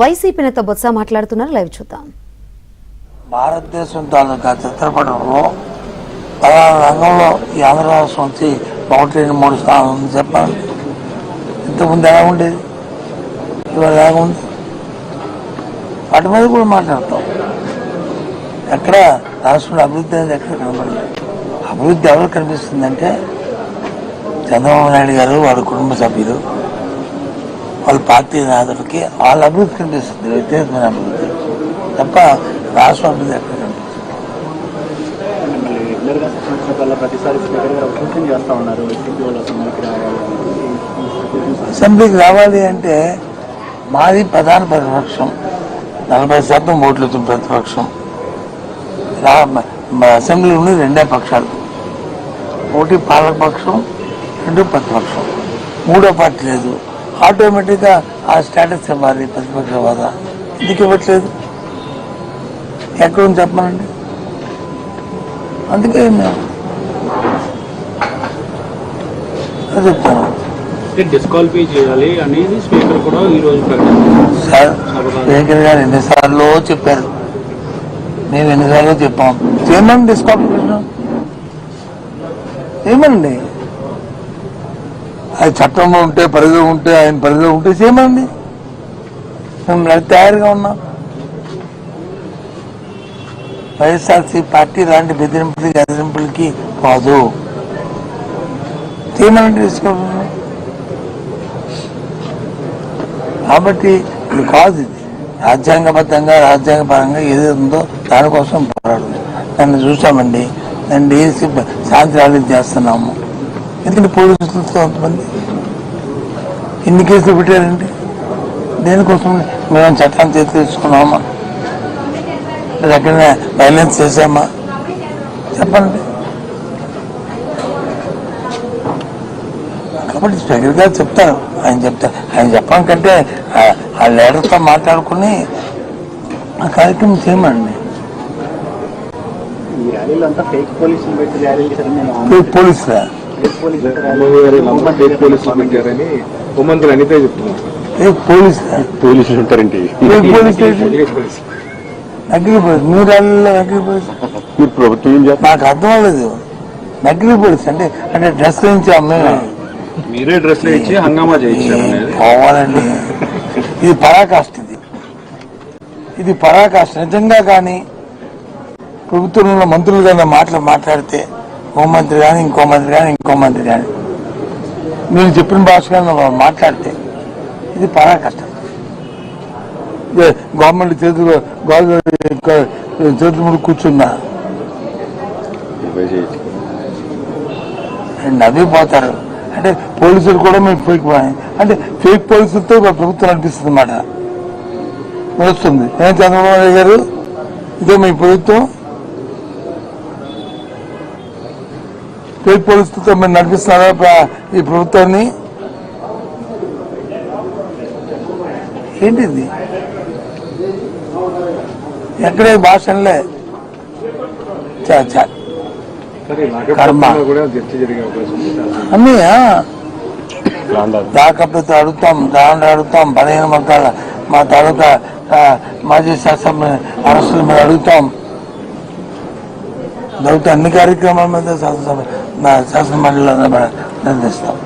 YCP నేత బొత్స మాట్లాడుతున్నారు. Live చూద్దాం. భారతదేశం తాలూకా చిత్రపటంలో పలానా రంగంలో ఈ ఆంధ్ర రాష్ట్రం వచ్చి 1-2-3 స్థానాలు ఉంది చెప్పాలి. ఇంతకుముందు ఎలా ఉండేది, ఇవాళ ఎలా ఉంది, వాటి మీద కూడా మాట్లాడతాం. ఎక్కడ రాష్ట్రంలో అభివృద్ధి అనేది ఎక్కడ కనబడలేదు. అభివృద్ధి ఎవరు కనిపిస్తుందంటే చంద్రబాబు నాయుడు గారు, వాళ్ళ కుటుంబ సభ్యులు, వాళ్ళ పార్టీ నాయకులకి వాళ్ళ అభివృద్ధి కనిపిస్తుంది, వ్యక్తిగతమైన అభివృద్ధి తప్ప రాష్ట్ర అభివృద్ధి ఎక్కడ కనిపిస్తుంది. అసెంబ్లీకి రావాలి అంటే మాది ప్రధాన ప్రతిపక్షం, 40% ఓట్లతో ప్రతిపక్షం. అసెంబ్లీ ఉన్నది రెండే పక్షాలు, ఒకటి పాలకపక్షం, 2 ప్రతిపక్షం. మూడో పార్టీ లేదు. ఆటోమేటిక్గా ఆ స్టేటస్ ఇవ్వాలి ప్రతిపక్ష హోదా. ఎందుకు ఇవ్వట్లేదు, ఎక్కడుంది చెప్పనండి. అందుకే మేము చెప్తాను డిస్క్వాలిఫై చేయాలి అనేది స్పీకర్ కూడా ఈరోజు సార్. స్పీకర్ గారు ఎన్నిసార్లు చెప్పారు, మేము ఎన్నిసార్లు చెప్పాం. చేయమని డిస్క్వాలిఫికేషన్ ఏమండి, అది చట్టంలో ఉంటే, పరిధిలో ఉంటే, ఆయన పరిధిలో ఉంటే చేయమండి. మేము తయారుగా ఉన్నాం. వైఎస్ఆర్సీ పార్టీ లాంటి బెదిరింపులకి ఎదిరింపులకి కాదు, చేయమని డిస్క్వాలిఫికేషన్. కాబట్టి ఇది కాదు, ఇది రాజ్యాంగబద్ధంగా రాజ్యాంగపరంగా ఏది ఉందో దానికోసం పోరాడుతుంది. దాన్ని చూసామండి, దాన్ని డీసీ శాంతి ర్యాలీలు చేస్తున్నాము. ఎందుకంటే పోలీసులతో కొంతమంది ఎన్ని కేసులు పెట్టారండి, దేనికోసం? మేము చట్టాన్ని తీసుకున్నామా, ఎక్కడైనా వైలెన్స్ చేసామా చెప్పండి. కాబట్టి స్పీకర్ గారు చెప్తారు, ఆయన చెప్పడం కంటే ఆ లీడర్తో మాట్లాడుకుని ఆ కార్యక్రమం చేయమండి. ఫేక్ పోలీసులా? పోలీసులు ఉంటారండి. నకిలీ పోలీసు, మీ ర్యాలీలో నకిలీ పోలీసు నాకు అర్థం అవ్వలేదు. నకిలీ పోలీసు అంటే అంటే డ్రెస్ నుంచి అమ్మాయి, మీరే డ్రెస్ ఇచ్చి హంగామా చేయించారు. పోవాలండి, ఇది పరాకాష్ట. ఇది పరాకాష్ట నిజంగా. కానీ ప్రభుత్వంలో మంత్రులు కానీ మాట్లాడితే, హోంమంత్రి కానీ ఇంకో మంత్రి కానీ మీరు చెప్పిన భాష కానీ మాట్లాడితే ఇది పరాకష్టం. గవర్నమెంట్ చేతులు ముందు కూర్చున్నా నవ్విపోతారు. అంటే పోలీసులు కూడా మీకు ఫేక్, అంటే ఫేక్ పోలీసులతో ప్రభుత్వం నడిపిస్తుంది అన్నమాట. నడుస్తుంది. ఏం చంద్రబాబు నాయుడు గారు, ఇదే మీ ప్రభుత్వం, ఫేక్ పోలీసులతో మీరు నడిపిస్తున్నారా ఈ ప్రభుత్వాన్ని? ఏంటిది? ఎక్కడే భాషలే అన్నీ దాకప్పితో అడుగుతాం, దాంట్లో అడుగుతాం, 15 మంది మా తాలూకా మాజీ శాసన అరెస్టుల మీద అడుగుతాం. అన్ని కార్యక్రమాల మీద శాసనమండలిలో నిర్ణయిస్తాం.